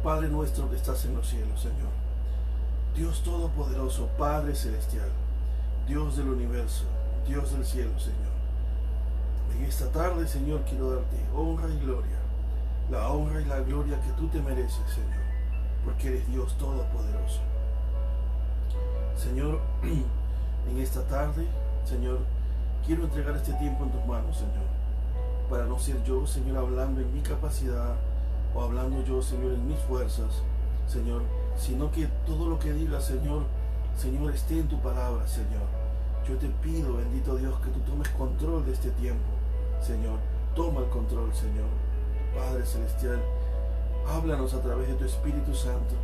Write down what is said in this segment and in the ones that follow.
Padre nuestro que estás en los cielos, Señor. Dios Todopoderoso, Padre Celestial, Dios del universo, Dios del cielo, Señor. En esta tarde, Señor, quiero darte honra y gloria, la honra y la gloria que tú te mereces, Señor, porque eres Dios Todopoderoso. Señor, en esta tarde, Señor, quiero entregar este tiempo en tus manos, Señor, para no ser yo, Señor, hablando en mi capacidad o hablando yo, Señor, en mis fuerzas, Señor, sino que todo lo que diga, Señor, esté en tu palabra, Señor. Yo te pido, bendito Dios, que tú tomes control de este tiempo, Señor. Toma el control, Señor. Padre Celestial, háblanos a través de tu Espíritu Santo.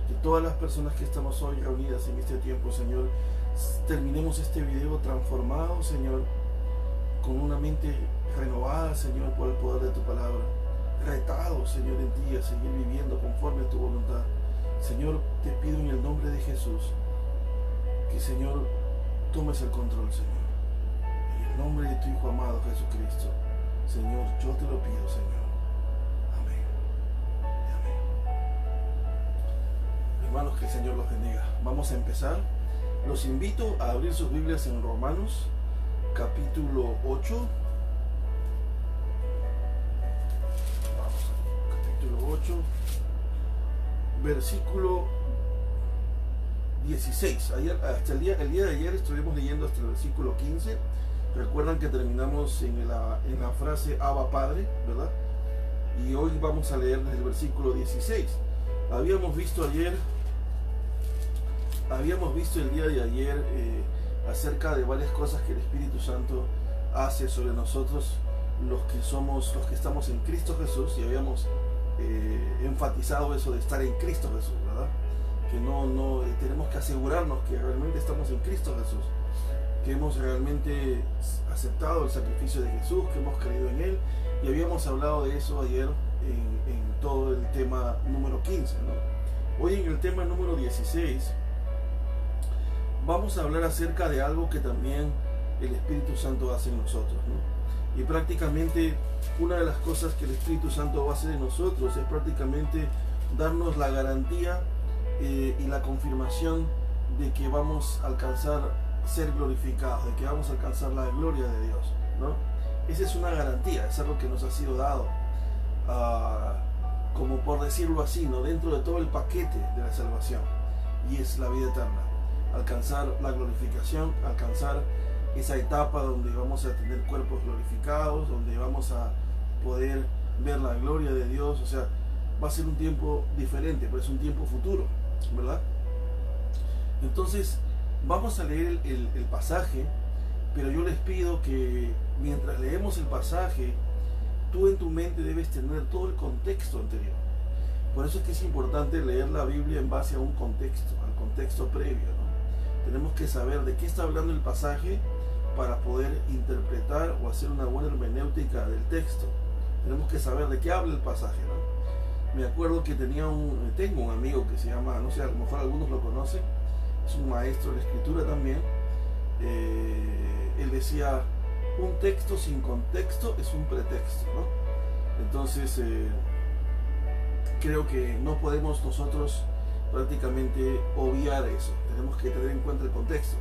Que todas las personas que estamos hoy reunidas en este tiempo, Señor, terminemos este video transformado, Señor, con una mente renovada, Señor, por el poder de tu palabra. Retado, Señor, en ti a seguir viviendo conforme a tu voluntad. Señor, te pido en el nombre de Jesús que, Señor, tomes el control, Señor. En el nombre de tu Hijo amado Jesucristo, Señor, yo te lo pido, Señor. Amén. Amén. Hermanos, que el Señor los bendiga. Vamos a empezar. Los invito a abrir sus Biblias en Romanos, capítulo 8. Capítulo 8, versículo 16. El día de ayer estuvimos leyendo hasta el versículo 15. Recuerdan que terminamos en la frase Abba Padre, ¿verdad? Y hoy vamos a leer desde el versículo 16. Habíamos visto el día de ayer acerca de varias cosas que el Espíritu Santo hace sobre nosotros, los que estamos en Cristo Jesús, y habíamos enfatizado eso de estar en Cristo Jesús, ¿verdad? Que no tenemos que asegurarnos que realmente estamos en Cristo Jesús, que hemos realmente aceptado el sacrificio de Jesús, que hemos creído en Él, y habíamos hablado de eso ayer en todo el tema número 15, ¿no? Hoy en el tema número 16 vamos a hablar acerca de algo que también el Espíritu Santo hace en nosotros, ¿no? Y prácticamente una de las cosas que el Espíritu Santo va a hacer en nosotros es prácticamente darnos la garantía y la confirmación de que vamos a alcanzar ser glorificados, de que vamos a alcanzar la gloria de Dios, ¿no? Esa es una garantía, es algo que nos ha sido dado, como por decirlo así, ¿no? Dentro de todo el paquete de la salvación, y es la vida eterna, alcanzar la glorificación, alcanzar esa etapa donde vamos a tener cuerpos glorificados, donde vamos a poder ver la gloria de Dios. O sea, va a ser un tiempo diferente, pero es un tiempo futuro, ¿verdad? Entonces, vamos a leer el pasaje, pero yo les pido que mientras leemos el pasaje, tú en tu mente debes tener todo el contexto anterior. Por eso es que es importante leer la Biblia en base a un contexto, al contexto previo, ¿no? Tenemos que saber de qué está hablando el pasaje para poder interpretar o hacer una buena hermenéutica del texto. Tenemos que saber de qué habla el pasaje, ¿no? Me acuerdo que tengo un amigo que se llama, no sé, a lo mejor algunos lo conocen, es un maestro de la escritura también. Él decía, un texto sin contexto es un pretexto, ¿no? Entonces, creo que no podemos nosotros prácticamente obviar eso. Tenemos que tener en cuenta el contexto.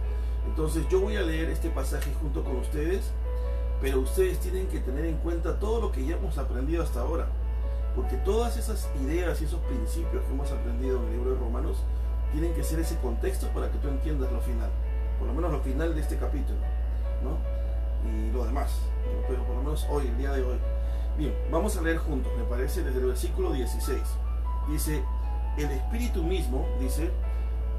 Entonces yo voy a leer este pasaje junto con ustedes, pero ustedes tienen que tener en cuenta todo lo que ya hemos aprendido hasta ahora, porque todas esas ideas y esos principios que hemos aprendido en el libro de Romanos tienen que ser ese contexto para que tú entiendas lo final, por lo menos lo final de este capítulo, ¿no? Y lo demás, ¿no? Pero por lo menos hoy, el día de hoy. Bien, vamos a leer juntos, me parece, desde el versículo 16. Dice, el Espíritu mismo, dice,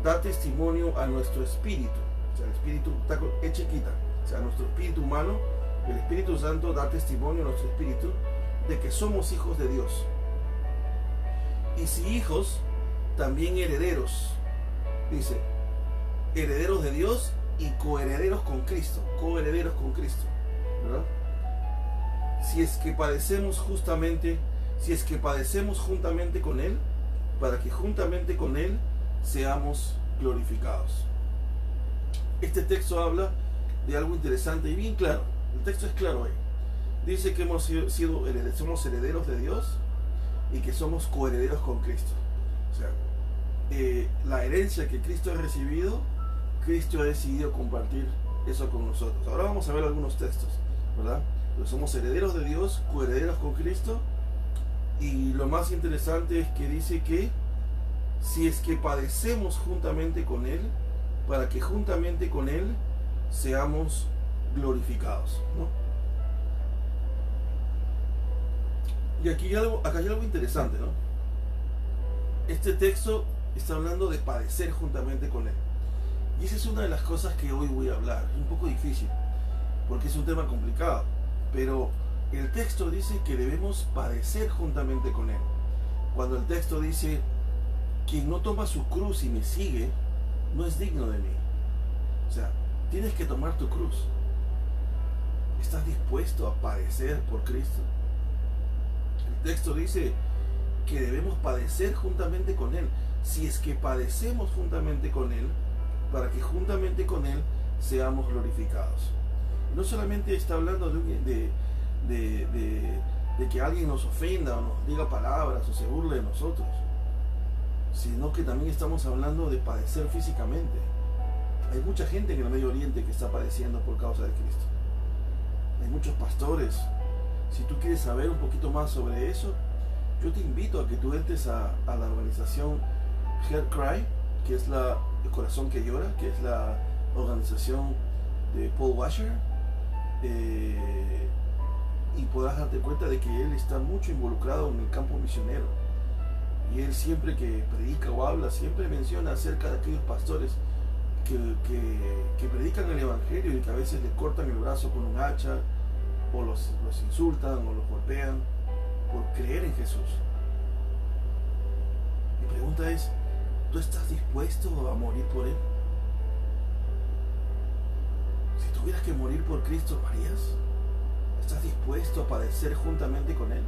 da testimonio a nuestro espíritu. O sea, el espíritu está con E chiquita, o sea, nuestro espíritu humano, el Espíritu Santo da testimonio a nuestro espíritu de que somos hijos de Dios. Y si hijos, también herederos. Dice, herederos de Dios y coherederos con Cristo, ¿verdad? Si es que padecemos juntamente con Él, para que juntamente con Él seamos glorificados. Este texto habla de algo interesante y bien claro. El texto es claro ahí. Dice que somos herederos de Dios y que somos coherederos con Cristo. O sea, la herencia que Cristo ha recibido, Cristo ha decidido compartir eso con nosotros. Ahora vamos a ver algunos textos, ¿verdad? Pues somos herederos de Dios, coherederos con Cristo, y lo más interesante es que dice que si es que padecemos juntamente con Él, para que juntamente con Él seamos glorificados, ¿no? Y acá hay algo interesante, ¿no? Este texto está hablando de padecer juntamente con Él. Y esa es una de las cosas que hoy voy a hablar. Es un poco difícil, porque es un tema complicado. Pero el texto dice que debemos padecer juntamente con Él. Cuando el texto dice, quien no toma su cruz y me sigue, no es digno de mí. O sea, tienes que tomar tu cruz. ¿Estás dispuesto a padecer por Cristo? El texto dice que debemos padecer juntamente con Él. Si es que padecemos juntamente con Él, para que juntamente con Él seamos glorificados. No solamente está hablando de que alguien nos ofenda o nos diga palabras o se burle de nosotros, sino que también estamos hablando de padecer físicamente. Hay mucha gente en el Medio Oriente que está padeciendo por causa de Cristo. Hay muchos pastores. Si tú quieres saber un poquito más sobre eso, yo te invito a que tú entres a la organización Heart Cry, que es el corazón que llora, que es la organización de Paul Washer, y podrás darte cuenta de que él está mucho involucrado en el campo misionero, y él siempre que predica o habla siempre menciona acerca de aquellos pastores que predican el evangelio y que a veces les cortan el brazo con un hacha, o los insultan o los golpean por creer en Jesús. Mi pregunta es, ¿tú estás dispuesto a morir por Él? Si tuvieras que morir por Cristo, ¿lo harías? ¿Estás dispuesto a padecer juntamente con Él?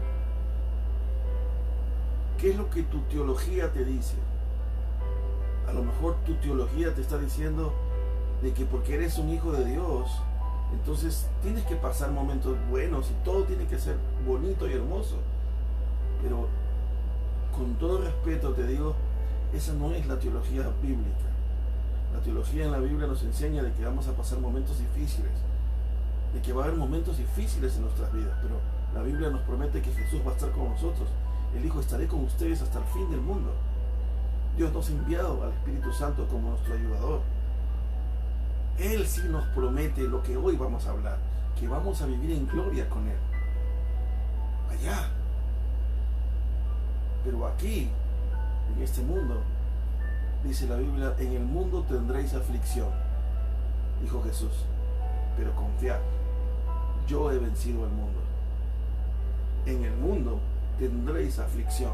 ¿Qué es lo que tu teología te dice? A lo mejor tu teología te está diciendo de que porque eres un hijo de Dios, entonces tienes que pasar momentos buenos y todo tiene que ser bonito y hermoso. Pero con todo respeto te digo, esa no es la teología bíblica. La teología en la Biblia nos enseña de que vamos a pasar momentos difíciles, de que va a haber momentos difíciles en nuestras vidas, pero la Biblia nos promete que Jesús va a estar con nosotros. Él dijo, estaré con ustedes hasta el fin del mundo. Dios nos ha enviado al Espíritu Santo como nuestro ayudador. Él sí nos promete lo que hoy vamos a hablar, que vamos a vivir en gloria con Él. Allá. Pero aquí, en este mundo, dice la Biblia, en el mundo tendréis aflicción, dijo Jesús, pero confiad, yo he vencido al mundo. En el mundo tendréis aflicción,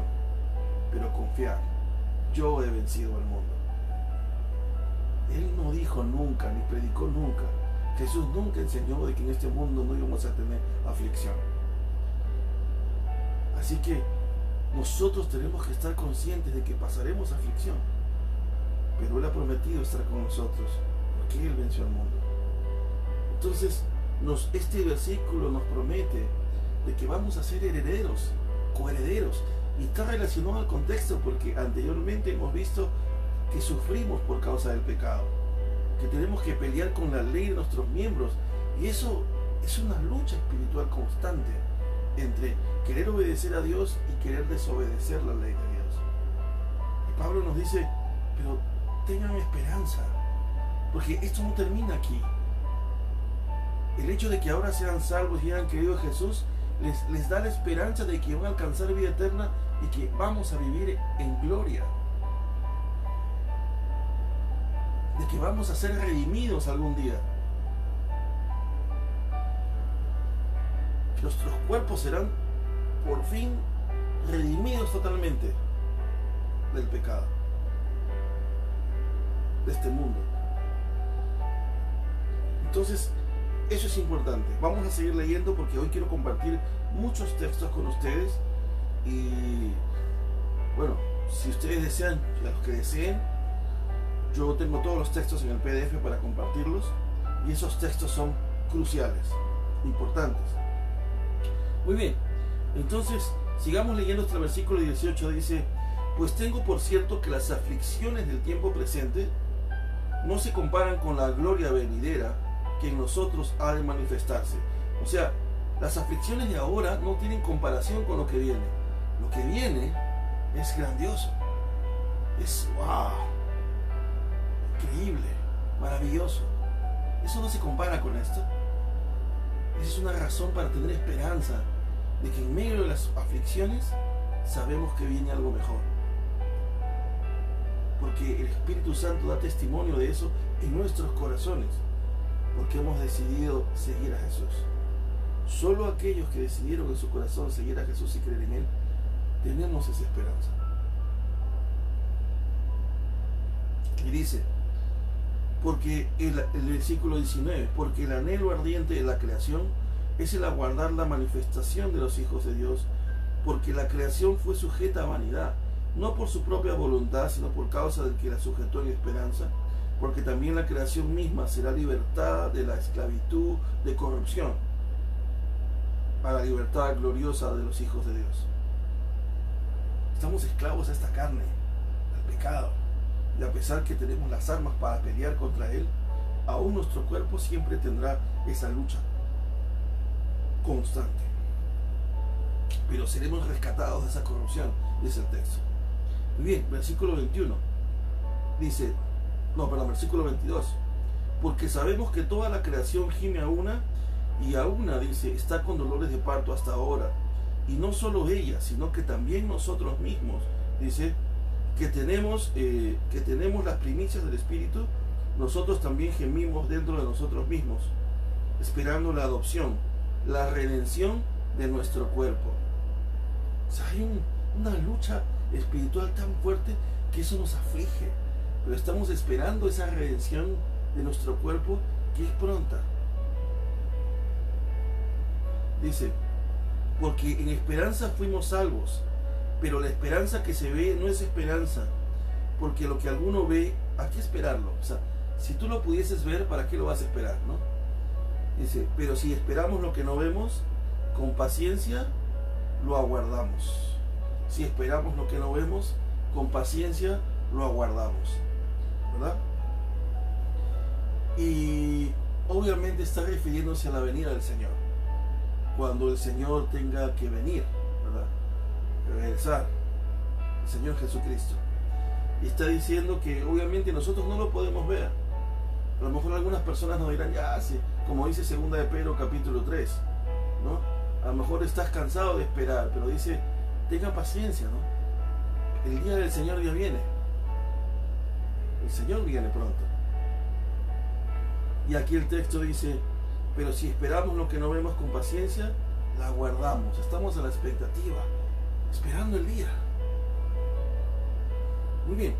pero confiad, yo he vencido al mundo. Él no dijo nunca, ni predicó nunca. Jesús nunca enseñó de que en este mundo no íbamos a tener aflicción. Así que nosotros tenemos que estar conscientes de que pasaremos aflicción. Pero Él ha prometido estar con nosotros, porque Él venció al mundo. Entonces, este versículo nos promete de que vamos a ser herederos, coherederos. Y está relacionado al contexto, porque anteriormente hemos visto que sufrimos por causa del pecado, que tenemos que pelear con la ley de nuestros miembros, y eso es una lucha espiritual constante entre querer obedecer a Dios y querer desobedecer la ley de Dios. Y Pablo nos dice, pero tengan esperanza, porque esto no termina aquí. El hecho de que ahora sean salvos y hayan creído en Jesús les da la esperanza de que van a alcanzar vida eterna y que vamos a vivir en gloria, de que vamos a ser redimidos algún día. Nuestros cuerpos serán por fin redimidos totalmente del pecado, de este mundo. Entonces, eso es importante. Vamos a seguir leyendo porque hoy quiero compartir muchos textos con ustedes. Y bueno, si ustedes desean, los que deseen, yo tengo todos los textos en el PDF para compartirlos, y esos textos son cruciales, importantes. Muy bien, entonces sigamos leyendo hasta el versículo 18. Dice, Pues tengo por cierto que las aflicciones del tiempo presente no se comparan con la gloria venidera que en nosotros ha de manifestarse. O sea, las aflicciones de ahora no tienen comparación con lo que viene. Lo que viene es grandioso. Es wow, increíble, maravilloso. Eso no se compara con esto. Esa es una razón para tener esperanza de que en medio de las aflicciones sabemos que viene algo mejor. Porque el Espíritu Santo da testimonio de eso en nuestros corazones, porque hemos decidido seguir a Jesús. Solo aquellos que decidieron en su corazón seguir a Jesús y creer en Él, tenemos esa esperanza. Y dice, porque el versículo 19, porque el anhelo ardiente de la creación es el aguardar la manifestación de los hijos de Dios, porque la creación fue sujeta a vanidad, no por su propia voluntad, sino por causa del que la sujetó en esperanza, porque también la creación misma será libertada de la esclavitud de corrupción a la libertad gloriosa de los hijos de Dios. Estamos esclavos a esta carne, al pecado, y a pesar que tenemos las armas para pelear contra él, aún nuestro cuerpo siempre tendrá esa lucha constante. Pero seremos rescatados de esa corrupción, dice el texto. Muy bien, versículo 21. Dice, versículo 22. Porque sabemos que toda la creación gime a una, y a una, dice, está con dolores de parto hasta ahora. Y no solo ella, sino que también nosotros mismos, dice, que tenemos las primicias del Espíritu, nosotros también gemimos dentro de nosotros mismos, esperando la adopción, la redención de nuestro cuerpo. O sea, hay una lucha espiritual tan fuerte que eso nos aflige, pero estamos esperando esa redención de nuestro cuerpo que es pronta. Dice, porque en esperanza fuimos salvos, pero la esperanza que se ve no es esperanza, porque lo que alguno ve, hay que esperarlo. O sea, si tú lo pudieses ver, ¿para qué lo vas a esperar, no? Dice, pero si esperamos lo que no vemos, con paciencia lo aguardamos. Si esperamos lo que no vemos, con paciencia lo aguardamos, ¿verdad? Y obviamente está refiriéndose a la venida del Señor, cuando el Señor tenga que venir, ¿verdad? Regresar, el Señor Jesucristo. Y está diciendo que obviamente nosotros no lo podemos ver. A lo mejor algunas personas nos dirán, ya, sí, como dice 2 de Pedro capítulo 3, ¿no? A lo mejor estás cansado de esperar, pero dice, tenga paciencia, ¿no? El día del Señor ya viene. El Señor viene pronto. Y aquí el texto dice, pero si esperamos lo que no vemos con paciencia, la aguardamos. Estamos a la expectativa, esperando el día. Muy bien,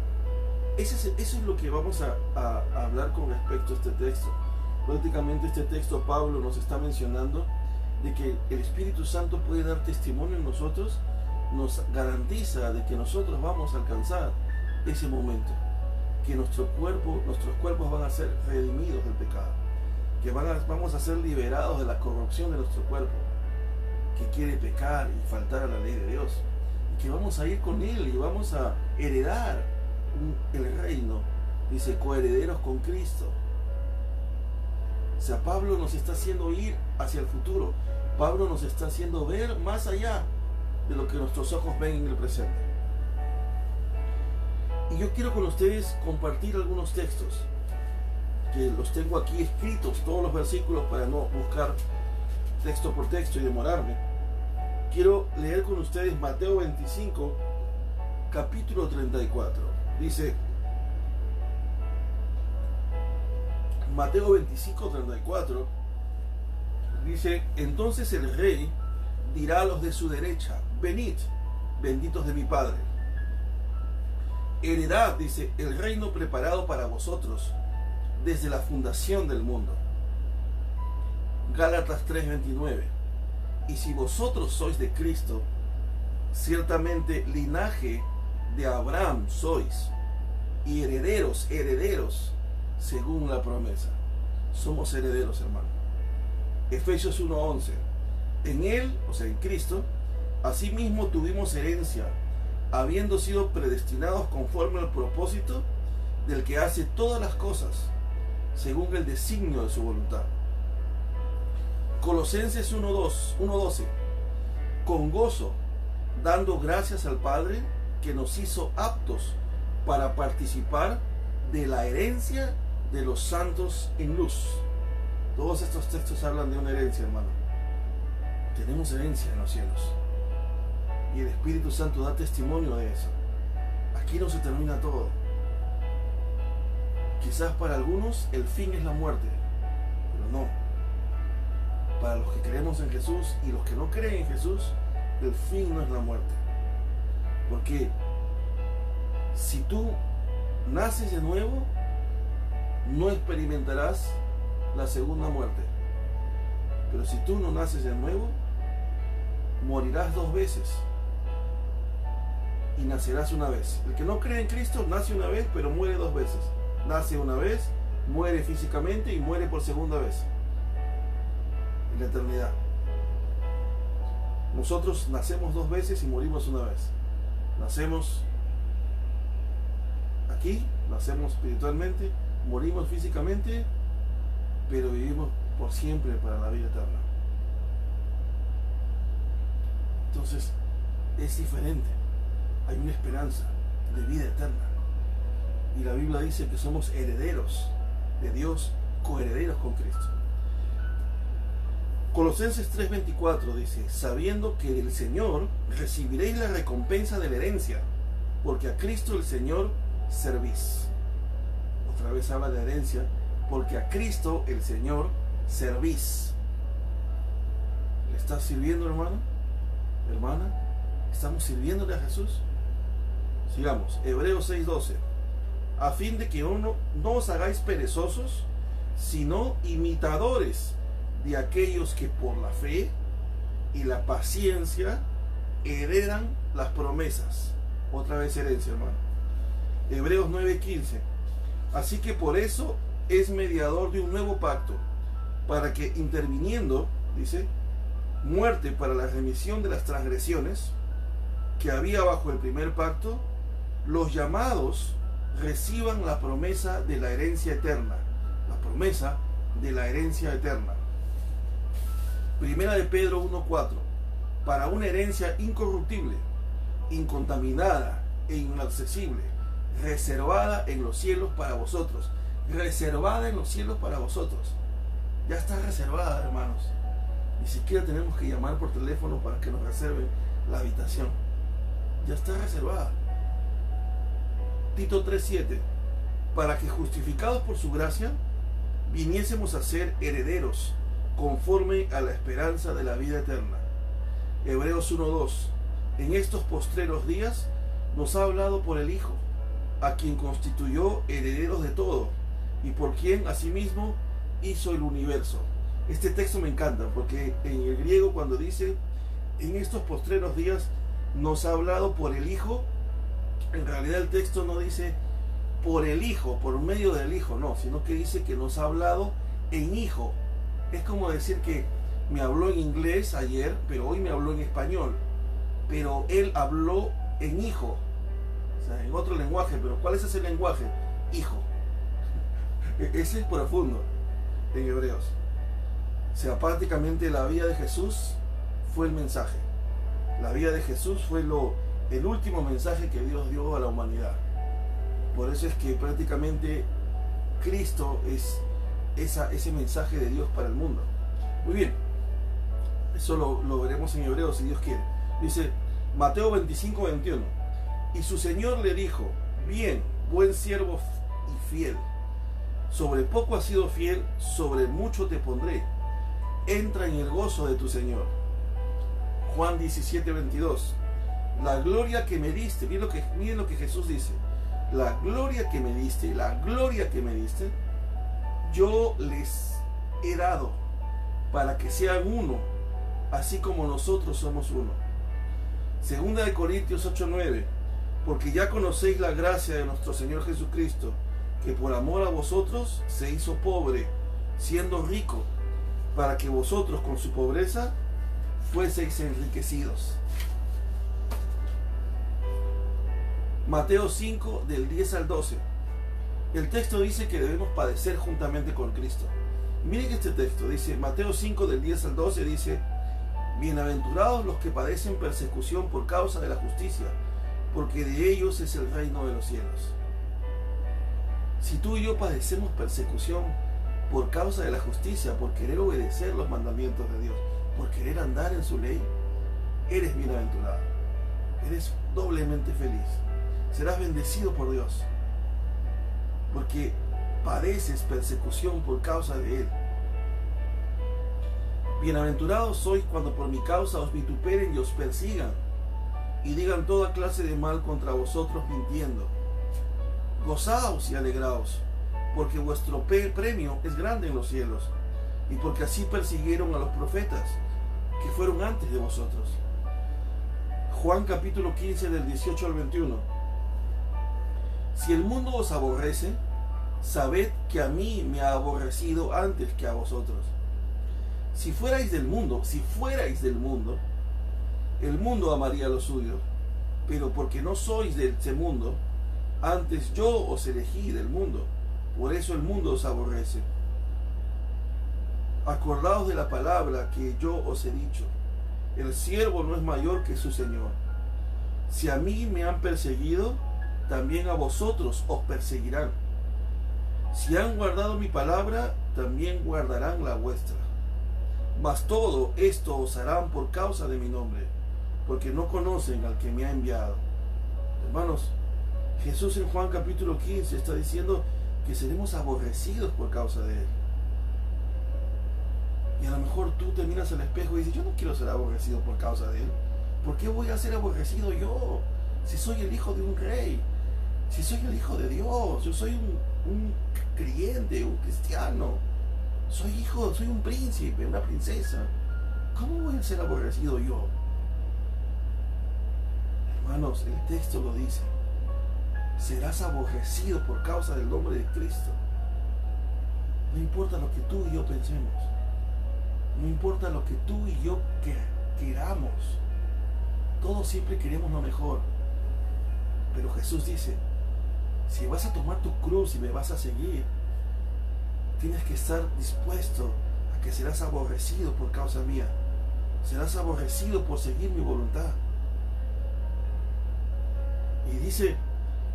eso es lo que vamos a hablar con respecto a este texto. Prácticamente este texto Pablo nos está mencionando de que el Espíritu Santo puede dar testimonio en nosotros, nos garantiza de que nosotros vamos a alcanzar ese momento, que nuestros cuerpos van a ser redimidos del pecado, que vamos a ser liberados de la corrupción de nuestro cuerpo, que quiere pecar y faltar a la ley de Dios, y que vamos a ir con Él y vamos a heredar el reino, dice, coherederos con Cristo. O sea, Pablo nos está haciendo ir hacia el futuro. Pablo nos está haciendo ver más allá de lo que nuestros ojos ven en el presente. Y yo quiero con ustedes compartir algunos textos, que los tengo aquí escritos, todos los versículos, para no buscar texto por texto y demorarme. Quiero leer con ustedes Mateo 25, capítulo 34. Dice, Mateo 25, 34, dice, entonces el rey dirá a los de su derecha, venid, benditos de mi Padre, heredad, dice, el reino preparado para vosotros desde la fundación del mundo. Gálatas 3:29, y si vosotros sois de Cristo, ciertamente linaje de Abraham sois, y herederos según la promesa. Somos herederos, hermano. Efesios 1:11, en él, o sea, en Cristo, asimismo tuvimos herencia, habiendo sido predestinados conforme al propósito del que hace todas las cosas, según el designio de su voluntad. Colosenses 1:12. Con gozo, dando gracias al Padre, que nos hizo aptos para participar de la herencia de los santos en luz. Todos estos textos hablan de una herencia, hermano. Tenemos herencia en los cielos. Y el Espíritu Santo da testimonio de eso. Aquí no se termina todo. Quizás para algunos el fin es la muerte, pero no. Para los que creemos en Jesús y los que no creen en Jesús, el fin no es la muerte. Porque si tú naces de nuevo, no experimentarás la segunda muerte. Pero si tú no naces de nuevo, morirás 2 veces y nacerás una vez. El que no cree en Cristo nace una vez, pero muere 2 veces. Nace una vez, muere físicamente y muere por segunda vez en la eternidad. Nosotros nacemos 2 veces y morimos una vez. Nacemos aquí, nacemos espiritualmente, morimos físicamente, pero vivimos por siempre para la vida eterna. Entonces es diferente. Hay una esperanza de vida eterna. Y la Biblia dice que somos herederos de Dios, coherederos con Cristo. Colosenses 3:24 dice: sabiendo que del Señor recibiréis la recompensa de la herencia, porque a Cristo el Señor servís. Otra vez habla de herencia, porque a Cristo el Señor servís. ¿Le estás sirviendo, hermano? Hermana, ¿estamos sirviéndole a Jesús? Sigamos, Hebreos 6:12. A fin de que no os hagáis perezosos, sino imitadores de aquellos que por la fe y la paciencia heredan las promesas. Otra vez herencia, hermano. Hebreos 9:15. Así que por eso es mediador de un nuevo pacto, para que interviniendo, dice, muerte para la remisión de las transgresiones que había bajo el primer pacto, los llamados reciban la promesa de la herencia eterna. La promesa de la herencia eterna. Primera de Pedro 1:4. Para una herencia incorruptible, incontaminada e inaccesible, reservada en los cielos para vosotros. Reservada en los cielos para vosotros. Ya está reservada, hermanos. Ni siquiera tenemos que llamar por teléfono para que nos reserven la habitación. Ya está reservada. Tito 3:7. Para que justificados por su gracia viniésemos a ser herederos conforme a la esperanza de la vida eterna. Hebreos 1:2. En estos postreros días nos ha hablado por el Hijo, a quien constituyó herederos de todo y por quien asimismo hizo el universo. Este texto me encanta porque en el griego, cuando dice en estos postreros días nos ha hablado por el Hijo, en realidad el texto no dice por el Hijo, por medio del Hijo, no, sino que dice que nos ha hablado en Hijo. Es como decir que me habló en inglés ayer, pero hoy me habló en español. Pero él habló en Hijo, o sea, en otro lenguaje. Pero ¿cuál es ese lenguaje? Hijo. Ese es profundo en Hebreos. O sea, prácticamente la vida de Jesús fue el mensaje. La vida de Jesús fue el último mensaje que Dios dio a la humanidad. Por eso es que prácticamente Cristo es ese mensaje de Dios para el mundo. Muy bien, eso lo veremos en Hebreos si Dios quiere. Dice Mateo 25:21. Y su Señor le dijo: bien, buen siervo y fiel, sobre poco has sido fiel, sobre mucho te pondré, entra en el gozo de tu Señor. Juan 17:22. La gloria que me diste, miren lo que Jesús dice: la gloria que me diste, yo les he dado para que sean uno, así como nosotros somos uno. Segunda de Corintios 8:9. Porque ya conocéis la gracia de nuestro Señor Jesucristo, que por amor a vosotros se hizo pobre, siendo rico, para que vosotros con su pobreza fueseis enriquecidos. Mateo 5, del 10 al 12. El texto dice que debemos padecer juntamente con Cristo. Miren este texto, dice Mateo 5, del 10 al 12, dice: bienaventurados los que padecen persecución por causa de la justicia, porque de ellos es el reino de los cielos. Si tú y yo padecemos persecución por causa de la justicia, por querer obedecer los mandamientos de Dios, por querer andar en su ley, eres bienaventurado, eres doblemente feliz, serás bendecido por Dios, porque padeces persecución por causa de Él. Bienaventurados sois cuando por mi causa os vituperen y os persigan, y digan toda clase de mal contra vosotros mintiendo. Gozaos y alegraos, porque vuestro premio es grande en los cielos, y porque así persiguieron a los profetas que fueron antes de vosotros. Juan capítulo 15 del 18 al 21. Si el mundo os aborrece, sabed que a mí me ha aborrecido antes que a vosotros. Si fuerais del mundo, el mundo amaría lo suyo, pero porque no sois de ese mundo, antes yo os elegí del mundo, por eso el mundo os aborrece. Acordaos de la palabra que yo os he dicho: el siervo no es mayor que su señor. Si a mí me han perseguido, también a vosotros os perseguirán. Si han guardado mi palabra, también guardarán la vuestra. Mas todo esto os harán por causa de mi nombre, porque no conocen al que me ha enviado. Hermanos, Jesús en Juan capítulo 15 está diciendo que seremos aborrecidos por causa de Él. Y a lo mejor tú te miras al espejo y dices: yo no quiero ser aborrecido por causa de Él. ¿Por qué voy a ser aborrecido yo? Si soy el hijo de un rey, si soy el hijo de Dios, yo soy un creyente, un cristiano, soy hijo, soy un príncipe, una princesa. ¿Cómo voy a ser aborrecido yo? Hermanos, el texto lo dice: serás aborrecido por causa del nombre de Cristo. No importa lo que tú y yo pensemos, no importa lo que tú y yo queramos, todos siempre queremos lo mejor. Pero Jesús dice: si vas a tomar tu cruz y me vas a seguir, tienes que estar dispuesto a que serás aborrecido por causa mía, serás aborrecido por seguir mi voluntad. Y dice: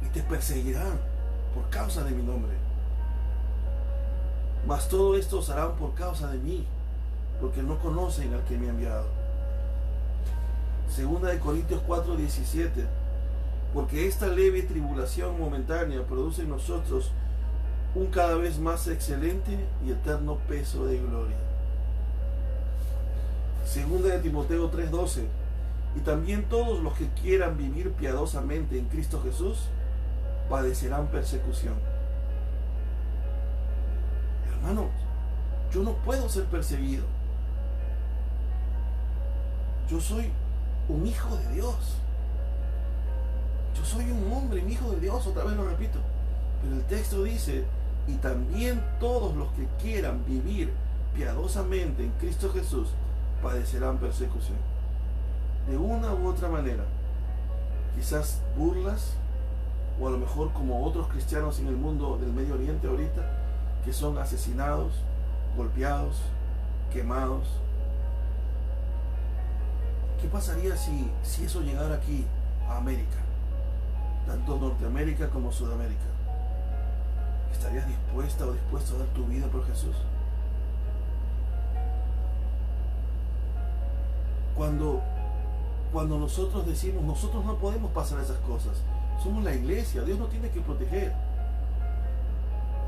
y te perseguirán por causa de mi nombre. Mas todo esto os harán por causa de mí, porque no conocen al que me ha enviado. Segunda de Corintios 4:17. Porque esta leve tribulación momentánea produce en nosotros un cada vez más excelente y eterno peso de gloria. Segunda de Timoteo 3:12. Y también todos los que quieran vivir piadosamente en Cristo Jesús padecerán persecución. Hermanos, yo no puedo ser perseguido. Yo soy un hijo de Dios. Yo soy un hombre, un hijo de Dios, otra vez lo repito. Pero el texto dice: y también todos los que quieran vivir piadosamente en Cristo Jesús padecerán persecución. De una u otra manera. Quizás burlas, o a lo mejor como otros cristianos en el mundo del Medio Oriente ahorita, que son asesinados, golpeados, quemados. ¿Qué pasaría si eso llegara aquí a América? Tanto Norteamérica como Sudamérica. ¿Estarías dispuesta o dispuesto a dar tu vida por Jesús? Cuando nosotros decimos: nosotros no podemos pasar esas cosas, somos la iglesia, Dios nos tiene que proteger.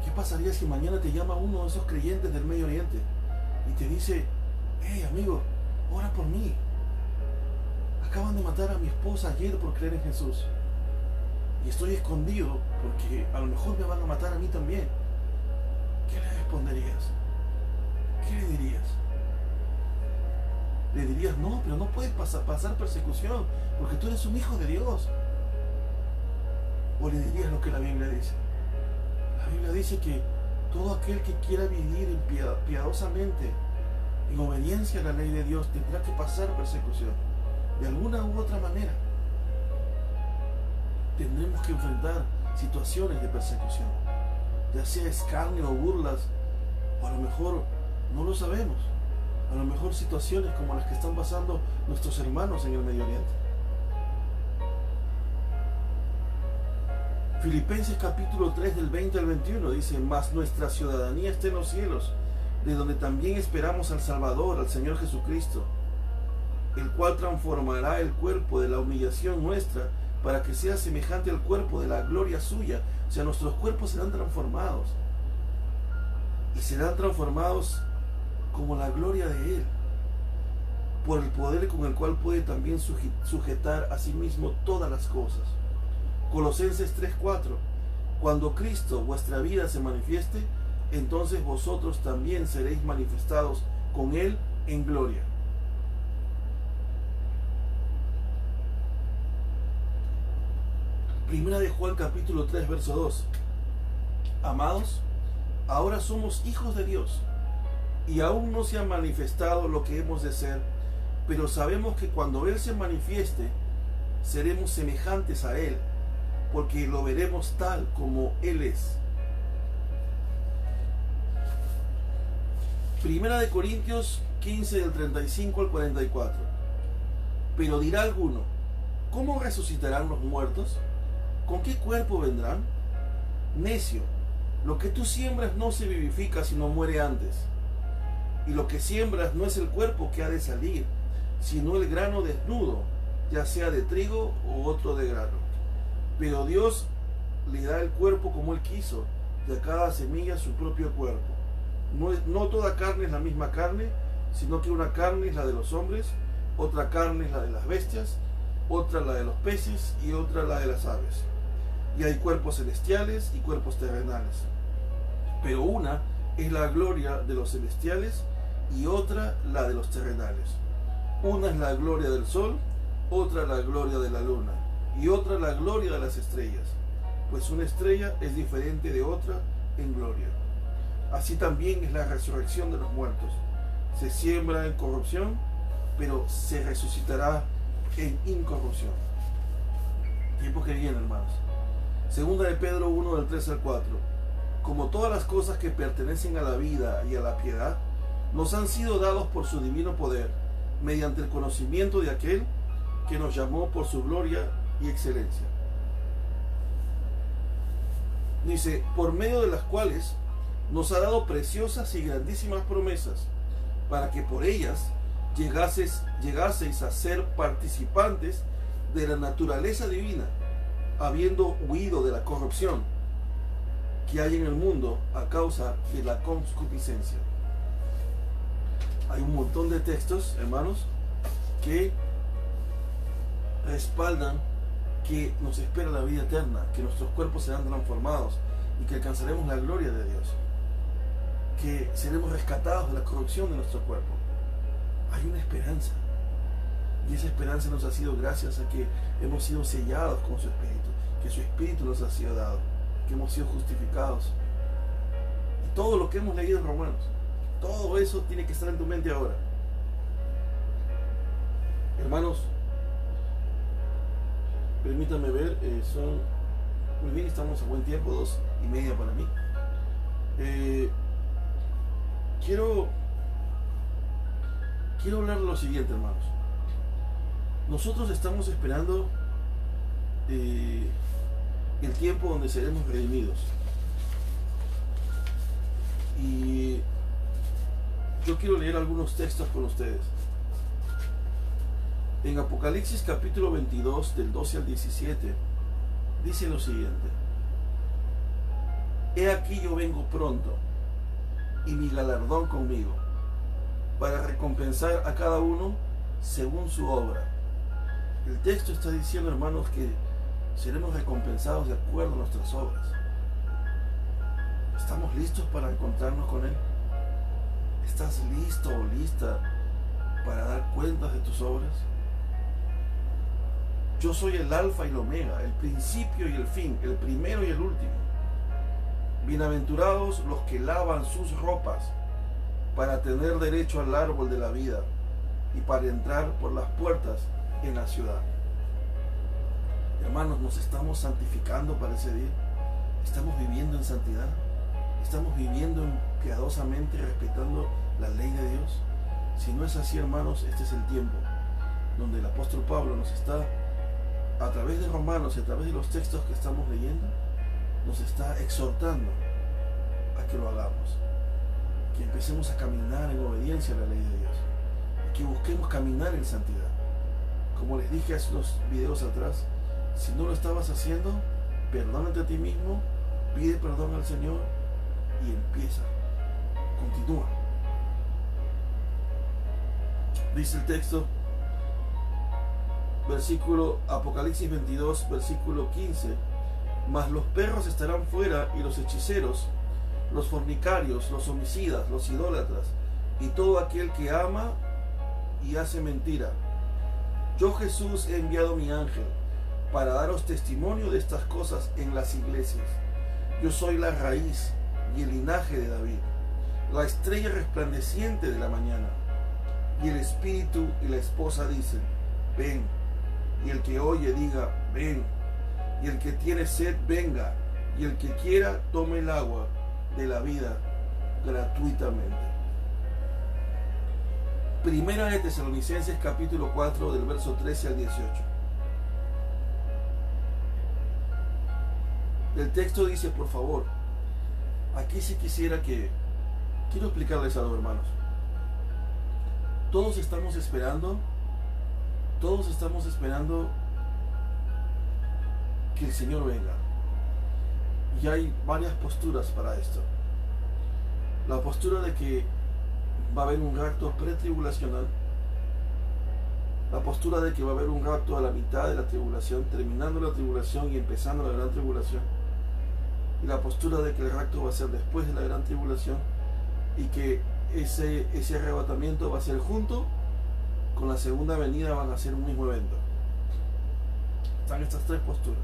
¿Qué pasaría si mañana te llama uno de esos creyentes del Medio Oriente y te dice: hey amigo, ora por mí, acaban de matar a mi esposa ayer por creer en Jesús y estoy escondido porque a lo mejor me van a matar a mí también? ¿Qué le responderías? ¿Qué le dirías? Le dirías: no, pero no puedes pasar persecución porque tú eres un hijo de Dios. O le dirías lo que la Biblia dice. La Biblia dice que todo aquel que quiera vivir piadosamente en obediencia a la ley de Dios tendrá que pasar persecución de alguna u otra manera. tendremos que enfrentar situaciones de persecución, ya sea escarnio o burlas, o a lo mejor no lo sabemos, a lo mejor situaciones como las que están pasando nuestros hermanos en el Medio Oriente. Filipenses capítulo 3 del 20 al 21 dice: mas nuestra ciudadanía está en los cielos, de donde también esperamos al Salvador, al Señor Jesucristo, el cual transformará el cuerpo de la humillación nuestra para que sea semejante al cuerpo de la gloria suya. O sea, nuestros cuerpos serán transformados, y serán transformados como la gloria de Él, por el poder con el cual puede también sujetar a sí mismo todas las cosas. Colosenses 3:4: cuando Cristo, vuestra vida, se manifieste, entonces vosotros también seréis manifestados con Él en gloria. Primera de Juan capítulo 3 verso 2: amados, ahora somos hijos de Dios, y aún no se ha manifestado lo que hemos de ser, pero sabemos que cuando Él se manifieste, seremos semejantes a Él, porque lo veremos tal como Él es. Primera de Corintios 15 del 35 al 44: pero dirá alguno: ¿cómo resucitarán los muertos? ¿Con qué cuerpo vendrán? Necio, lo que tú siembras no se vivifica, sino muere antes. Y lo que siembras no es el cuerpo que ha de salir, sino el grano desnudo, ya sea de trigo u otro de grano. Pero Dios le da el cuerpo como Él quiso, y a cada semilla su propio cuerpo. No toda carne es la misma carne, sino que una carne es la de los hombres, otra carne es la de las bestias, otra la de los peces y otra la de las aves. Y hay cuerpos celestiales y cuerpos terrenales. Pero una es la gloria de los celestiales y otra la de los terrenales. Una es la gloria del sol, otra la gloria de la luna, y otra la gloria de las estrellas, pues una estrella es diferente de otra en gloria. Así también es la resurrección de los muertos. Se siembra en corrupción, pero se resucitará en incorrupción. Tiempo que viene, hermanos. Segunda de Pedro 1 del 3 al 4: como todas las cosas que pertenecen a la vida y a la piedad, nos han sido dados por su divino poder, mediante el conocimiento de aquel que nos llamó por su gloria y excelencia. Dice: por medio de las cuales nos ha dado preciosas y grandísimas promesas, para que por ellas llegaseis a ser participantes de la naturaleza divina, habiendo huido de la corrupción que hay en el mundo a causa de la concupiscencia. Hay un montón de textos, hermanos, que respaldan que nos espera la vida eterna, que nuestros cuerpos serán transformados y que alcanzaremos la gloria de Dios, que seremos rescatados de la corrupción de nuestro cuerpo. Hay una esperanza, y esa esperanza nos ha sido gracias a que hemos sido sellados con su Espíritu, que su Espíritu nos ha sido dado, que hemos sido justificados. Y todo lo que hemos leído en Romanos, todo eso tiene que estar en tu mente ahora. Hermanos, permítanme ver, muy bien, estamos a buen tiempo, 2:30 para mí. Quiero hablar de lo siguiente, hermanos. Nosotros estamos esperando el tiempo donde seremos redimidos. Y yo quiero leer algunos textos con ustedes. En Apocalipsis capítulo 22, del 12 al 17, dice lo siguiente: he aquí yo vengo pronto, y mi galardón conmigo, para recompensar a cada uno según su obra. El texto está diciendo, hermanos, que seremos recompensados de acuerdo a nuestras obras. ¿Estamos listos para encontrarnos con Él? ¿Estás listo o lista para dar cuentas de tus obras? Yo soy el alfa y el omega, el principio y el fin, el primero y el último. Bienaventurados los que lavan sus ropas para tener derecho al árbol de la vida y para entrar por las puertas en la ciudad. Hermanos, ¿nos estamos santificando para ese día? ¿Estamos viviendo en santidad? ¿Estamos viviendo piadosamente, respetando la ley de Dios? Si no es así, hermanos, este es el tiempo donde el apóstol Pablo nos está, a través de Romanos y a través de los textos que estamos leyendo, nos está exhortando a que lo hagamos, que empecemos a caminar en obediencia a la ley de Dios, que busquemos caminar en santidad. Como les dije hace unos videos atrás, si no lo estabas haciendo, perdónate a ti mismo, pide perdón al Señor y empieza, continúa. Dice el texto, Apocalipsis 22, versículo 15, mas los perros estarán fuera y los hechiceros, los fornicarios, los homicidas, los idólatras y todo aquel que ama y hace mentira. Yo, Jesús, he enviado mi ángel para daros testimonio de estas cosas en las iglesias. Yo soy la raíz y el linaje de David, la estrella resplandeciente de la mañana. Y el espíritu y la esposa dicen, ven. Y el que oye diga, ven. Y el que tiene sed, venga. Y el que quiera, tome el agua de la vida gratuitamente. Primera de Tesalonicenses capítulo 4 del verso 13 al 18. El texto dice, por favor, aquí sí quiero explicarles algo, hermanos. Todos estamos esperando que el Señor venga. Y hay varias posturas para esto. La postura de que va a haber un rapto pretribulacional, la postura de que va a haber un rapto a la mitad de la tribulación, terminando la tribulación y empezando la gran tribulación, y la postura de que el rapto va a ser después de la gran tribulación y que ese arrebatamiento va a ser junto con la segunda venida, van a ser un mismo evento. Están estas tres posturas.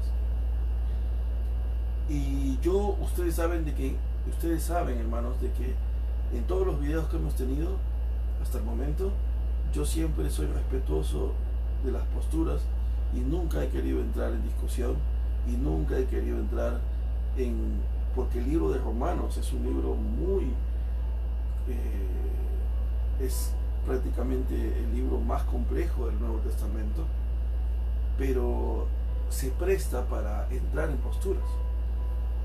Y ustedes saben, hermanos, de que en todos los videos que hemos tenido hasta el momento, yo siempre soy respetuoso de las posturas y nunca he querido entrar en discusión y nunca he querido entrar porque el libro de Romanos es un libro es prácticamente el libro más complejo del Nuevo Testamento, pero se presta para entrar en posturas,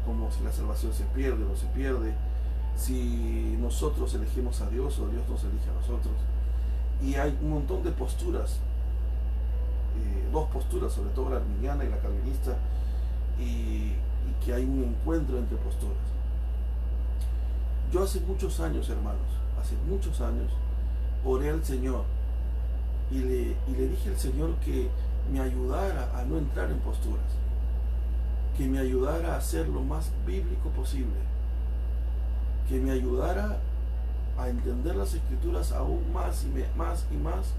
como si la salvación se pierde o no se pierde, si nosotros elegimos a Dios o Dios nos elige a nosotros. Y hay un montón de posturas, dos posturas, sobre todo la arminiana y la calvinista, y que hay un encuentro entre posturas. Yo hace muchos años, hermanos, oré al Señor y le dije al Señor que me ayudara a no entrar en posturas, que me ayudara a ser lo más bíblico posible, que me ayudara a entender las Escrituras aún más y más,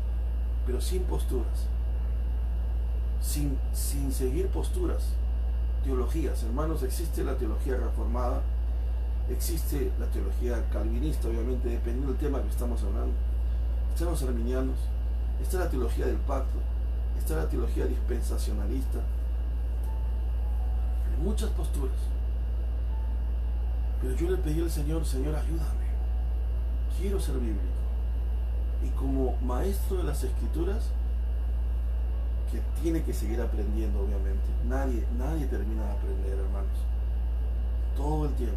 pero sin posturas, sin seguir posturas, teologías. Hermanos, existe la teología reformada, existe la teología calvinista, obviamente, dependiendo del tema que estamos hablando. Están los arminianos, está la teología del pacto, está la teología dispensacionalista. Hay muchas posturas. Pero yo le pedí al Señor, Señor, ayúdame. Quiero ser bíblico. Y como maestro de las Escrituras, que tiene que seguir aprendiendo, obviamente. Nadie termina de aprender, hermanos. Todo el tiempo.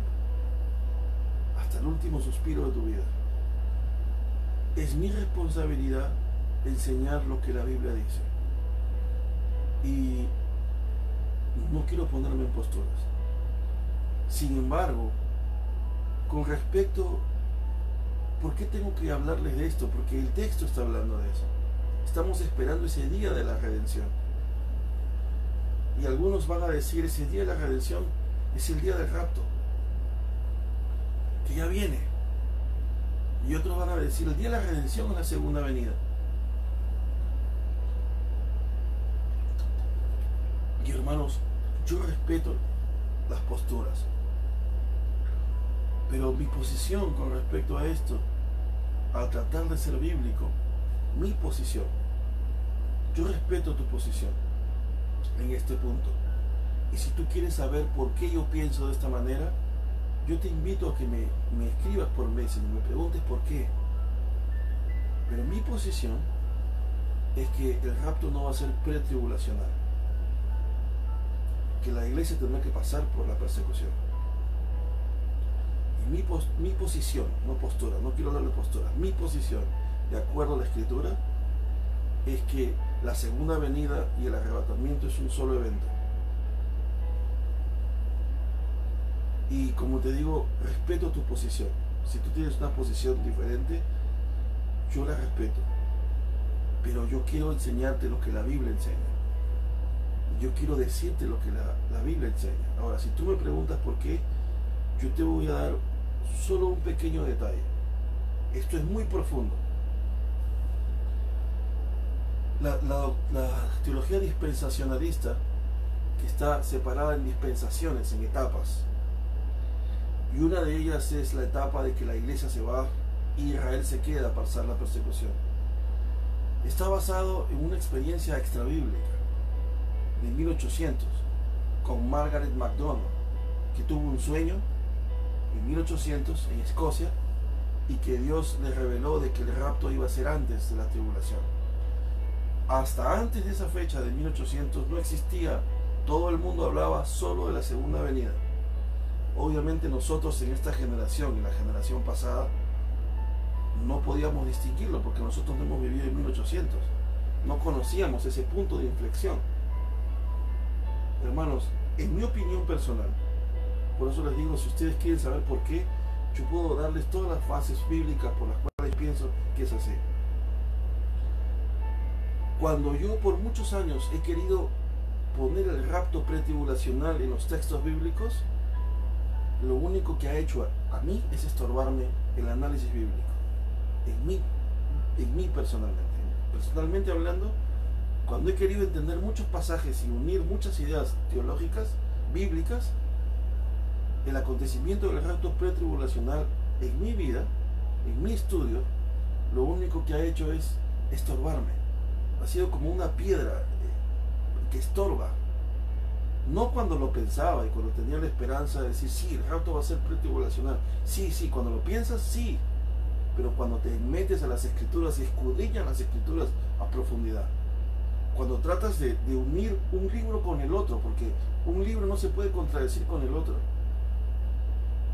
Hasta el último suspiro de tu vida. Es mi responsabilidad enseñar lo que la Biblia dice. Y no quiero ponerme en posturas. Sin embargo, con respecto, ¿por qué tengo que hablarles de esto? Porque el texto está hablando de eso. Estamos esperando ese día de la redención. Y algunos van a decir, ese día de la redención es el día del rapto, que ya viene. Y otros van a decir, el día de la redención es la segunda venida. Y hermanos, yo respeto las posturas, pero mi posición con respecto a esto, al tratar de ser bíblico, mi posición, yo respeto tu posición, en este punto. Y si tú quieres saber por qué yo pienso de esta manera, yo te invito a que me escribas por Messenger, me preguntes por qué. Pero mi posición es que el rapto no va a ser pretribulacional, que la iglesia tendrá que pasar por la persecución. Y mi posición, no postura, no quiero hablar de postura, mi posición, de acuerdo a la Escritura, es que la segunda venida y el arrebatamiento es un solo evento. Y como te digo, respeto tu posición. Si tú tienes una posición diferente, yo la respeto. Pero yo quiero enseñarte lo que la Biblia enseña. Yo quiero decirte lo que la Biblia enseña. Ahora, si tú me preguntas por qué, yo te voy a dar solo un pequeño detalle. Esto es muy profundo. La teología dispensacionalista, que está separada en dispensaciones, en etapas, y una de ellas es la etapa de que la iglesia se va y Israel se queda a pasar la persecución, está basado en una experiencia extrabíblica de 1800 con Margaret MacDonald, que tuvo un sueño en 1800 en Escocia y que Dios le reveló de que el rapto iba a ser antes de la tribulación. Hasta antes de esa fecha de 1800 no existía, todo el mundo hablaba solo de la segunda venida. Obviamente nosotros en esta generación y la generación pasada no podíamos distinguirlo porque nosotros no hemos vivido en 1800, no conocíamos ese punto de inflexión. Hermanos, en mi opinión personal, por eso les digo, si ustedes quieren saber por qué, yo puedo darles todas las bases bíblicas por las cuales pienso que es así. Cuando yo por muchos años he querido poner el rapto pretribulacional en los textos bíblicos, lo único que ha hecho a mí es estorbarme el análisis bíblico. En mí personalmente hablando, cuando he querido entender muchos pasajes y unir muchas ideas teológicas, bíblicas, el acontecimiento del rapto pretribulacional en mi vida, en mi estudio, lo único que ha hecho es estorbarme. Ha sido como una piedra que estorba. No cuando lo pensaba y cuando tenía la esperanza de decir, sí, el rapto va a ser pretribulacional. Sí, cuando lo piensas, sí. Pero cuando te metes a las Escrituras y escudriñas las Escrituras a profundidad. Cuando tratas de unir un libro con el otro, porque un libro no se puede contradecir con el otro.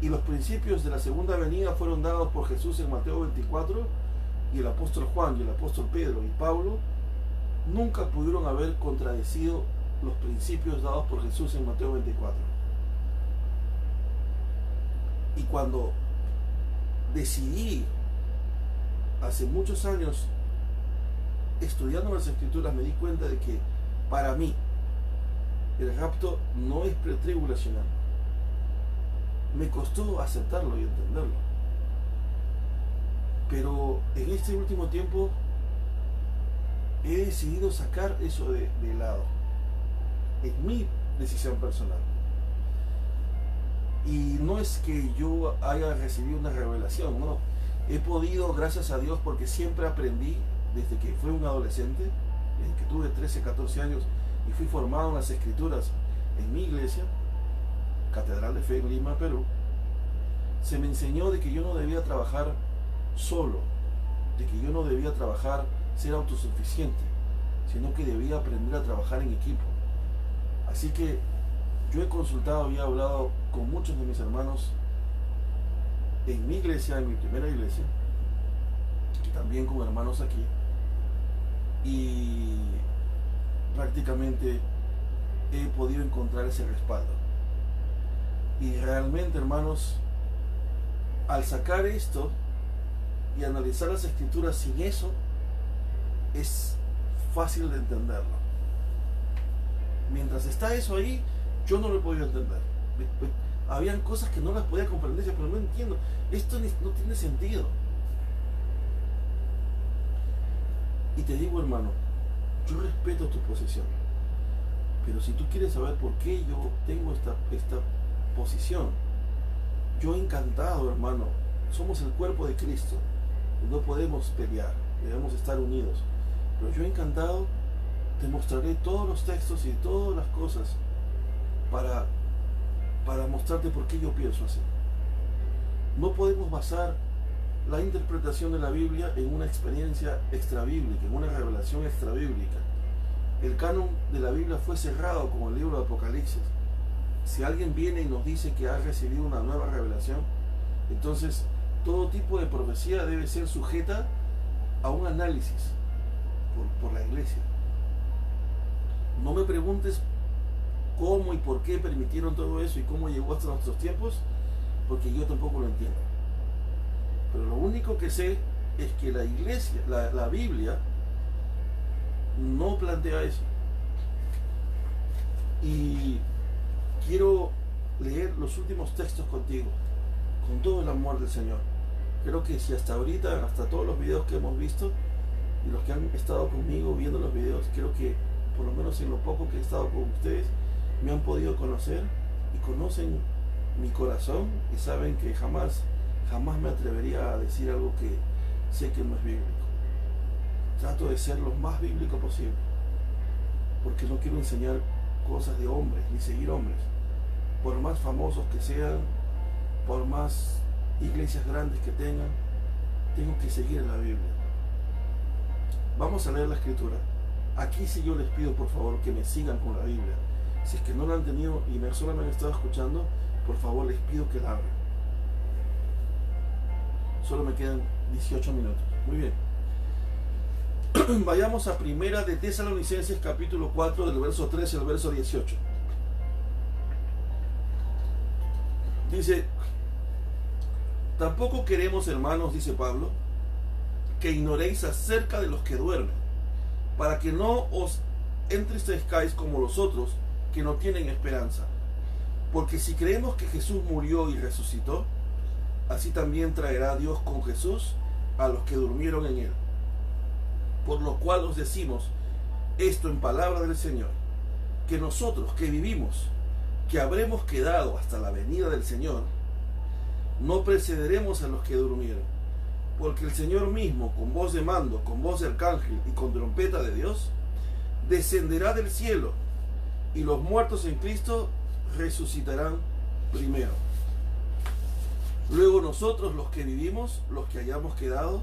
Y los principios de la segunda venida fueron dados por Jesús en Mateo 24, y el apóstol Juan y el apóstol Pedro y Pablo nunca pudieron haber contradecido los principios dados por Jesús en Mateo 24. Y cuando decidí, hace muchos años, estudiando las Escrituras, me di cuenta de que para mí el rapto no es pretribulacional. Me costó aceptarlo y entenderlo. Pero en este último tiempo he decidido sacar eso de lado. Es mi decisión personal. Y no es que yo haya recibido una revelación, no. He podido, gracias a Dios, porque siempre aprendí desde que fui un adolescente, desde que tuve 13, 14 años y fui formado en las Escrituras en mi iglesia, Catedral de Fe en Lima, Perú. Se me enseñó de que yo no debía trabajar solo, de que yo no debía trabajar, ser autosuficiente, sino que debía aprender a trabajar en equipo. Así que yo he consultado y he hablado con muchos de mis hermanos en mi iglesia, en mi primera iglesia, y también con hermanos aquí, y prácticamente he podido encontrar ese respaldo. Y realmente, hermanos, al sacar esto y analizar las Escrituras sin eso, es fácil de entenderlo. Mientras está eso ahí, yo no lo he podido entender. Habían cosas que no las podía comprender, pero no entiendo. Esto no tiene sentido. Y te digo, hermano, yo respeto tu posición. Pero si tú quieres saber por qué yo tengo esta posición, yo encantado, hermano. Somos el cuerpo de Cristo. No podemos pelear, debemos estar unidos. Pero yo encantado Te mostraré todos los textos y todas las cosas para mostrarte por qué yo pienso así. No podemos basar la interpretación de la Biblia en una experiencia extrabíblica, en una revelación extrabíblica. El canon de la Biblia fue cerrado con el libro de Apocalipsis. Si alguien viene y nos dice que ha recibido una nueva revelación, entonces todo tipo de profecía debe ser sujeta a un análisis por la iglesia. No me preguntes cómo y por qué permitieron todo eso y cómo llegó hasta nuestros tiempos, porque yo tampoco lo entiendo. Pero lo único que sé es que la iglesia, la Biblia, no plantea eso. Y quiero leer los últimos textos contigo, con todo el amor del Señor. Creo que si hasta ahorita, hasta todos los videos que hemos visto, y los que han estado conmigo viendo los videos, creo que por lo menos en lo poco que he estado con ustedes, me han podido conocer y conocen mi corazón y saben que jamás me atrevería a decir algo que sé que no es bíblico. Trato de ser lo más bíblico posible, porque no quiero enseñar cosas de hombres ni seguir hombres, por más famosos que sean, por más iglesias grandes que tengan. Tengo que seguir en la Biblia. Vamos a leer la escritura. Aquí sí yo les pido por favor que me sigan con la Biblia. Si es que no la han tenido y solo me han estado escuchando, por favor les pido que la abran. Solo me quedan 18 minutos. Muy bien. Vayamos a Primera de Tesalonicenses capítulo 4 del verso 13 al verso 18. Dice: tampoco queremos, hermanos, dice Pablo, que ignoréis acerca de los que duermen, para que no os entristezcáis como los otros que no tienen esperanza. Porque si creemos que Jesús murió y resucitó, así también traerá Dios con Jesús a los que durmieron en él. Por lo cual os decimos esto en palabra del Señor, que nosotros que vivimos, que habremos quedado hasta la venida del Señor, no precederemos a los que durmieron. Porque el Señor mismo, con voz de mando, con voz de arcángel y con trompeta de Dios, descenderá del cielo, y los muertos en Cristo resucitarán primero. Luego nosotros, los que vivimos, los que hayamos quedado,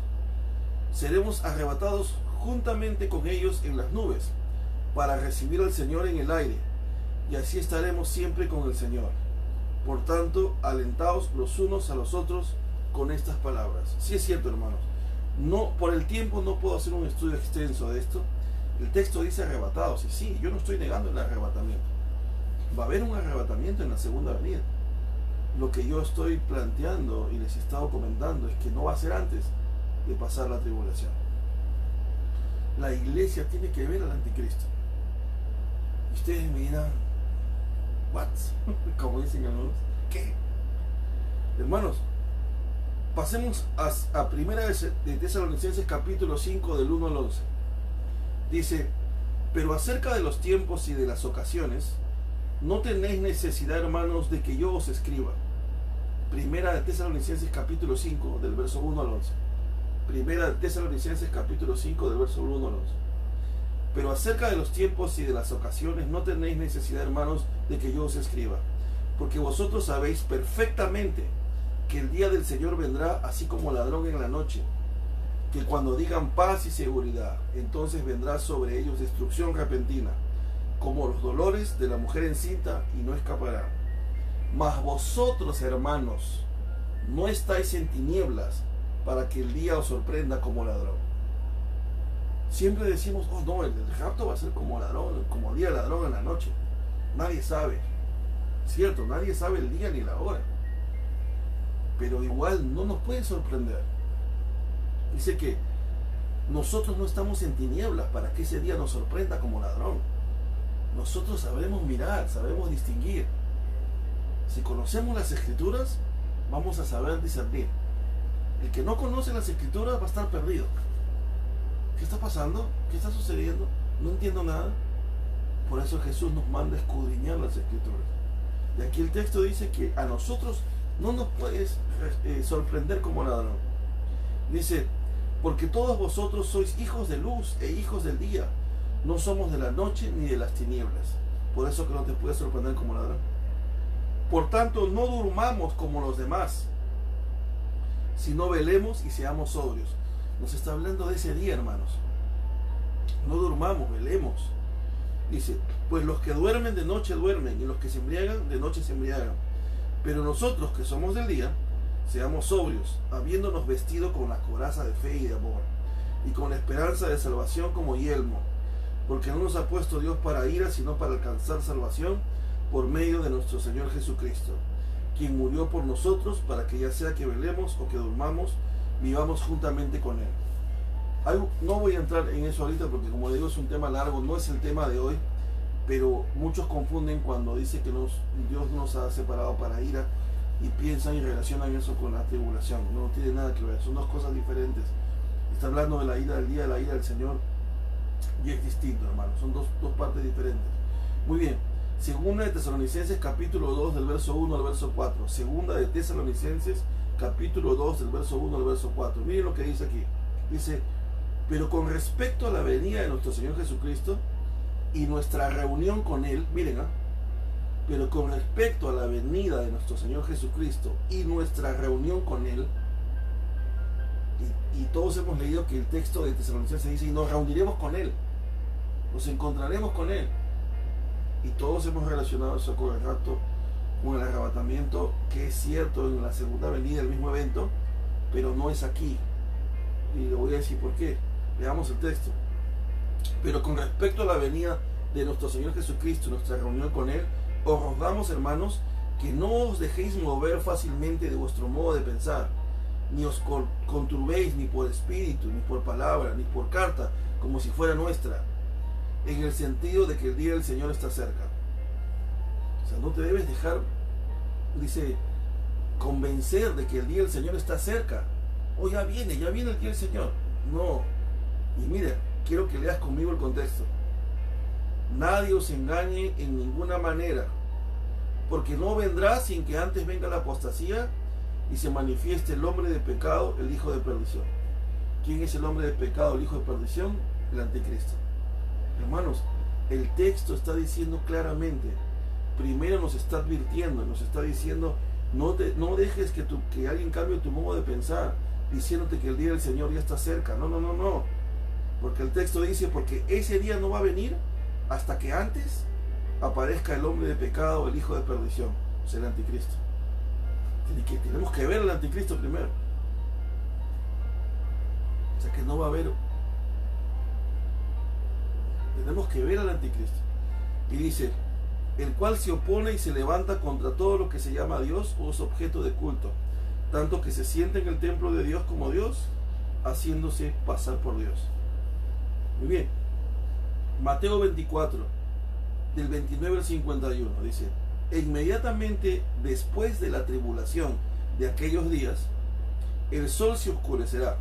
seremos arrebatados juntamente con ellos en las nubes, para recibir al Señor en el aire, y así estaremos siempre con el Señor. Por tanto, alentaos los unos a los otros con estas palabras. Sí es cierto, hermanos. No, por el tiempo no puedo hacer un estudio extenso de esto. El texto dice arrebatados, y sí, yo no estoy negando el arrebatamiento. Va a haber un arrebatamiento en la segunda venida. Lo que yo estoy planteando y les he estado comentando es que no va a ser antes de pasar la tribulación. La iglesia tiene que ver al anticristo. Y ustedes me dirán, ¿what? Como dicen algunos, ¿qué? Hermanos, pasemos a Primera de Tesalonicenses capítulo 5 del 1 al 11. Dice: pero acerca de los tiempos y de las ocasiones, no tenéis necesidad, hermanos, de que yo os escriba. Primera de Tesalonicenses capítulo 5 del verso 1 al 11. Primera de Tesalonicenses capítulo 5 del verso 1 al 11. Pero acerca de los tiempos y de las ocasiones, no tenéis necesidad, hermanos, de que yo os escriba. Porque vosotros sabéis perfectamente que el día del Señor vendrá así como ladrón en la noche. Que cuando digan paz y seguridad, entonces vendrá sobre ellos destrucción repentina, como los dolores de la mujer encinta, y no escaparán. Mas vosotros, hermanos, no estáis en tinieblas, para que el día os sorprenda como ladrón. Siempre decimos, oh no, el rapto va a ser como ladrón, como día ladrón en la noche. Nadie sabe. Cierto, nadie sabe el día ni la hora. Pero igual no nos puede sorprender. Dice que nosotros no estamos en tinieblas para que ese día nos sorprenda como ladrón. Nosotros sabemos mirar, sabemos distinguir. Si conocemos las Escrituras, vamos a saber discernir. El que no conoce las Escrituras va a estar perdido. ¿Qué está pasando? ¿Qué está sucediendo? No entiendo nada. Por eso Jesús nos manda a escudriñar las Escrituras. Y aquí el texto dice que a nosotros no nos puedes sorprender como ladrón. Dice: porque todos vosotros sois hijos de luz e hijos del día. No somos de la noche ni de las tinieblas. Por eso que no te puedes sorprender como ladrón. Por tanto, no durmamos como los demás, sino velemos y seamos sobrios. Nos está hablando de ese día, hermanos. No durmamos, velemos. Dice, pues los que duermen de noche duermen, y los que se embriagan de noche se embriagan. Pero nosotros que somos del día, seamos sobrios, habiéndonos vestido con la coraza de fe y de amor, y con la esperanza de salvación como yelmo, porque no nos ha puesto Dios para ira, sino para alcanzar salvación por medio de nuestro Señor Jesucristo, quien murió por nosotros, para que ya sea que velemos o que durmamos, vivamos juntamente con Él. No voy a entrar en eso ahorita porque, como digo, es un tema largo, no es el tema de hoy, pero muchos confunden cuando dice que Dios nos ha separado para ira y piensan y relacionan eso con la tribulación. No tiene nada que ver, son dos cosas diferentes. Está hablando de la ira del día, de la ira del Señor, y es distinto, hermano, son dos partes diferentes. Muy bien, segunda de Tesalonicenses capítulo 2 del verso 1 al verso 4. Segunda de Tesalonicenses capítulo 2 del verso 1 al verso 4. Miren lo que dice aquí. Dice, pero con respecto a la venida de nuestro Señor Jesucristo y nuestra reunión con Él, miren, pero con respecto a la venida de nuestro Señor Jesucristo y nuestra reunión con Él, y todos hemos leído que el texto de Tesalonicenses dice, y nos reuniremos con Él, nos encontraremos con Él, y todos hemos relacionado eso con el rapto, con el arrebatamiento, que es cierto en la segunda venida del mismo evento, pero no es aquí, y le voy a decir por qué. Veamos el texto. Pero con respecto a la venida de nuestro Señor Jesucristo, nuestra reunión con Él, os rogamos, hermanos, que no os dejéis mover fácilmente de vuestro modo de pensar, ni os conturbéis ni por espíritu, ni por palabra, ni por carta, como si fuera nuestra, en el sentido de que el día del Señor está cerca. O sea, no te debes dejar, dice, convencer de que el día del Señor está cerca. Oh, ya viene el día del Señor. No. Y mira, quiero que leas conmigo el contexto. Nadie os engañe en ninguna manera, porque no vendrá sin que antes venga la apostasía y se manifieste el hombre de pecado, el hijo de perdición. ¿Quién es el hombre de pecado, el hijo de perdición? El anticristo. Hermanos, el texto está diciendo claramente, primero nos está advirtiendo, nos está diciendo, no dejes que alguien cambie tu modo de pensar, diciéndote que el día del Señor ya está cerca. No. Porque el texto dice, porque ese día no va a venir hasta que antes aparezca el hombre de pecado, el hijo de perdición, o sea, el anticristo. Tenemos que ver al anticristo primero. O sea, que no va a haber. Tenemos que ver al anticristo. Y dice, el cual se opone y se levanta contra todo lo que se llama Dios o es objeto de culto, tanto que se siente en el templo de Dios como Dios, haciéndose pasar por Dios. Muy bien. Mateo 24, del 29 al 51, dice, e inmediatamente después de la tribulación de aquellos días, el sol se oscurecerá,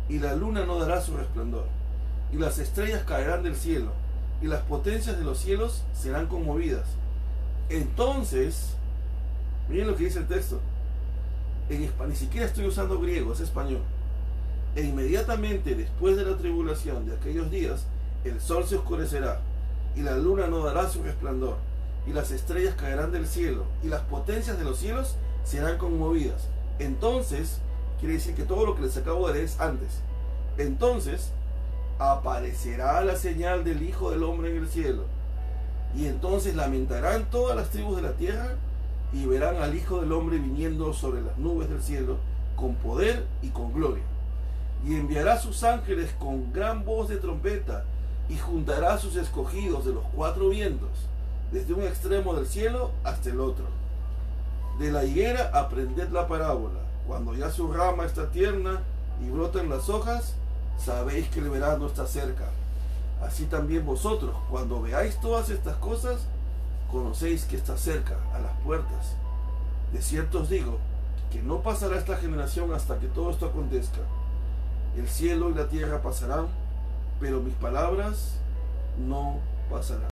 y la luna no dará su resplandor, y las estrellas caerán del cielo, y las potencias de los cielos serán conmovidas. Entonces, miren lo que dice el texto, ni siquiera estoy usando griego, es español. E inmediatamente después de la tribulación de aquellos días, el sol se oscurecerá, y la luna no dará su resplandor, y las estrellas caerán del cielo, y las potencias de los cielos serán conmovidas. Entonces, quiere decir que todo lo que les acabo de leer es antes. Entonces, aparecerá la señal del Hijo del Hombre en el cielo, y entonces lamentarán todas las tribus de la tierra, y verán al Hijo del Hombre viniendo sobre las nubes del cielo, con poder y con gloria. Y enviará sus ángeles con gran voz de trompeta, y juntará a sus escogidos de los cuatro vientos, desde un extremo del cielo hasta el otro. De la higuera aprended la parábola. Cuando ya su rama está tierna y brotan las hojas, sabéis que el verano está cerca. Así también vosotros, cuando veáis todas estas cosas, conocéis que está cerca, a las puertas. De cierto os digo, que no pasará esta generación hasta que todo esto acontezca. El cielo y la tierra pasarán, pero mis palabras no pasarán.